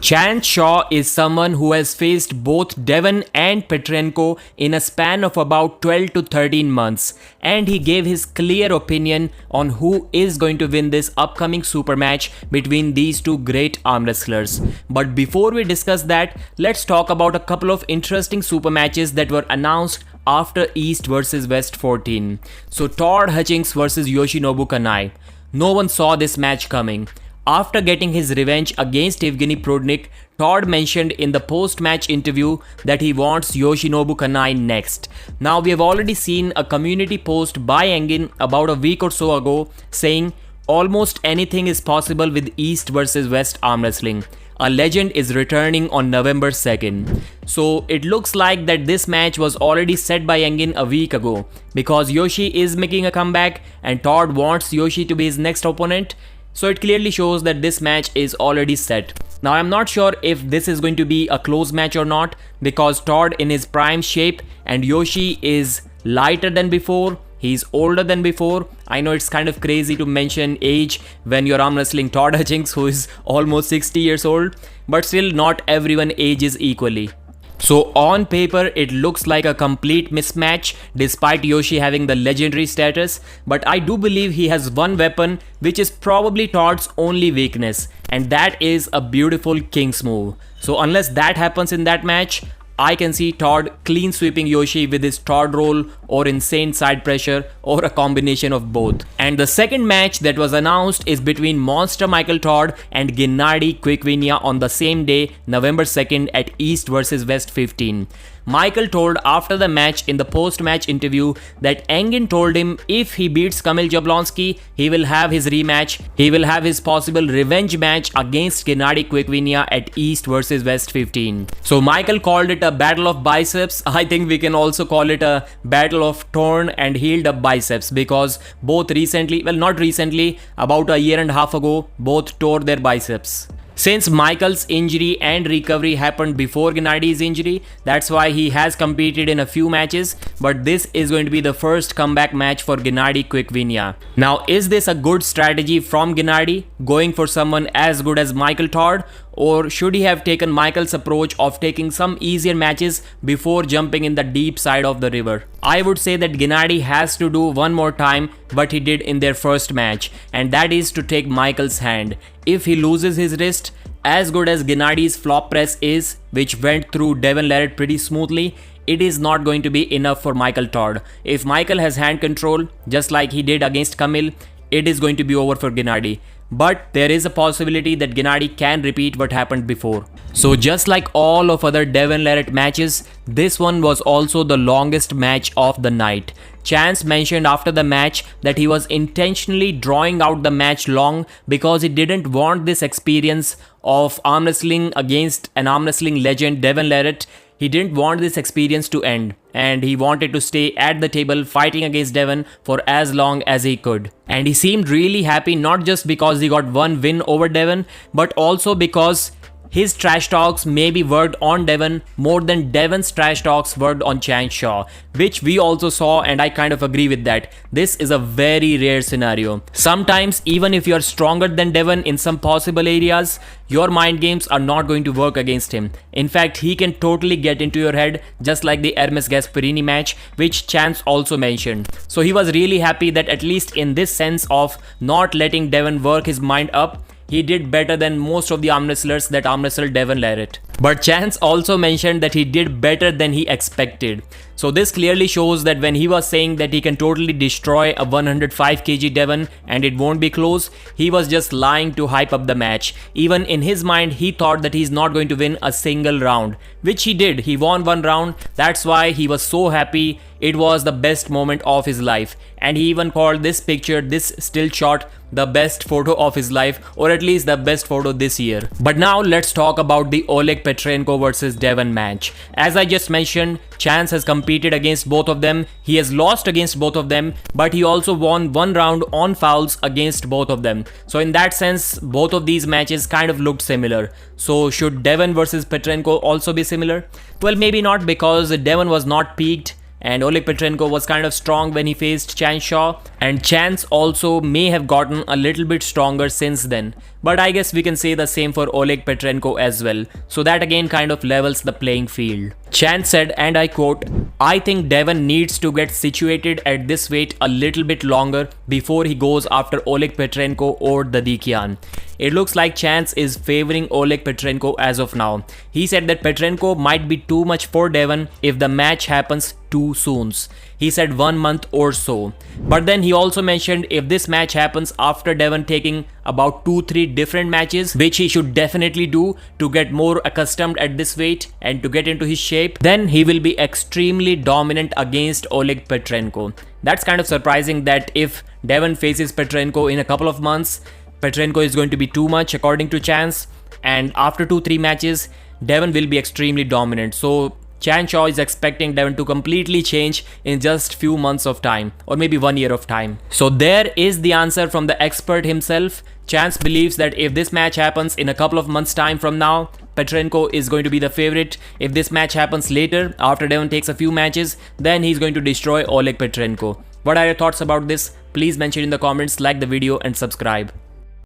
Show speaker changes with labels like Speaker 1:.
Speaker 1: Chance Shaw is someone who has faced both Devon and Petrenko in a span of about 12 to 13 months, and he gave his clear opinion on who is going to win this upcoming super match between these two great arm wrestlers. But before we discuss that, let's talk about a couple of interesting super matches that were announced after East vs West 14. So Todd Hutchings vs Yoshinobu Kanai. No one saw this match coming. After getting his revenge against Evgeny Prodnik, Todd mentioned in the post-match interview that he wants Yoshinobu Kanai next. Now we have already seen a community post by Engin about a week or so ago saying almost anything is possible with East vs West arm wrestling. A legend is returning on November 2nd. So it looks like that this match was already set by Engin a week ago because Yoshi is making a comeback and Todd wants Yoshi to be his next opponent. So it clearly shows that this match is already set. Now I'm not sure if this is going to be a close match or not because Todd in his prime shape and Yoshi is lighter than before. He's older than before. I know it's kind of crazy to mention age when you're arm wrestling Todd Hutchings, who is almost 60 years old, but still not everyone ages equally. So on paper it looks like a complete mismatch despite Yoshi having the legendary status, but I do believe he has one weapon which is probably Todd's only weakness, and that is a beautiful King's move. So unless that happens in that match, I can see Todd clean sweeping Yoshi with his Todd roll or insane side pressure or a combination of both. And the second match that was announced is between Monster Michael Todd and Gennady Quickvinia on the same day, November 2nd at East vs West 15. Michael told after the match in the post-match interview that Engin told him if he beats Kamil Jablonski, he will have his rematch. He will have his possible revenge match against Gennady Quickvinia at East vs West 15. So Michael called it a battle of biceps. I think we can also call it a battle of torn and healed up biceps because both recently, well not recently, about a year and a half ago, both tore their biceps. Since Michael's injury and recovery happened before Gennady's injury, that's why he has competed in a few matches, but this is going to be the first comeback match for Gennady Quickvinia. Now, is this a good strategy from Gennady, going for someone as good as Michael Todd, or should he have taken Michael's approach of taking some easier matches before jumping in the deep side of the river? I would say that Gennady has to do one more time what he did in their first match, and that is to take Michael's hand. If he loses his wrist, as good as Gennady's flop press is, which went through Devon LARRATT pretty smoothly, it is not going to be enough for Michael Todd. If Michael has hand control, just like he did against Kamil, it is going to be over for Gennady. But there is a possibility that Gennady can repeat what happened before. So just like all of other Devon LARRATT matches, this one was also the longest match of the night. Chance mentioned after the match that he was intentionally drawing out the match long because he didn't want this experience of arm wrestling against an arm wrestling legend Devon LARRATT. He didn't want this experience to end, and he wanted to stay at the table fighting against Devon for as long as he could. And he seemed really happy, not just because he got one win over Devon, but also because his trash talks maybe worked on Devon more than Devon's trash talks worked on Chance Shaw, which we also saw, and I kind of agree with that. This is a very rare scenario. Sometimes even if you are stronger than Devon in some possible areas, your mind games are not going to work against him. In fact, he can totally get into your head, just like the Hermes Gasparini match, which Chance also mentioned. So he was really happy that at least in this sense of not letting Devon work his mind up, he did better than most of the arm wrestlers that arm wrestled Devon LARRATT. But Chance also mentioned that he did better than he expected. So this clearly shows that when he was saying that he can totally destroy a 105 kg Devon and it won't be close, he was just lying to hype up the match. Even in his mind, he thought that he's not going to win a single round, which he did. He won one round. That's why he was so happy. It was the best moment of his life. And he even called this picture, this still shot, the best photo of his life, or at least the best photo this year. But now let's talk about the Oleg Petrenko versus Devon match. As I just mentioned, Chance has competed against both of them. He has lost against both of them, but he also won one round on fouls against both of them. So in that sense, both of these matches kind of looked similar. So should Devon versus Petrenko also be similar? Well, maybe not, because Devon was not peaked. and Oleg Petrenko was kind of strong when he faced Chan Shaw, and Chance also may have gotten a little bit stronger since then. But I guess we can say the same for Oleg Petrenko as well, so that again kind of levels the playing field. Chance said, and I quote, "I think Devon needs to get situated at this weight a little bit longer before he goes after Oleg Petrenko or Dadikian." It looks like Chance is favoring Oleg Petrenko as of now. He said that Petrenko might be too much for Devon if the match happens too soon. He said 1 month or so. But then he also mentioned if this match happens after Devon taking about 2-3 different matches, which he should definitely do to get more accustomed at this weight and to get into his shape, then he will be extremely dominant against Oleg Petrenko. That's kind of surprising that if Devon faces Petrenko in a couple of months, Petrenko is going to be too much according to Chance, and after 2-3 matches, Devon will be extremely dominant. So Chan Shaw is expecting Devon to completely change in just few months of time, or maybe 1 year of time. So there is the answer from the expert himself. Chance believes that if this match happens in a couple of months time from now, Petrenko is going to be the favorite. If this match happens later, after Devon takes a few matches, then he's going to destroy Oleg Petrenko. What are your thoughts about this? Please mention in the comments, like the video and subscribe.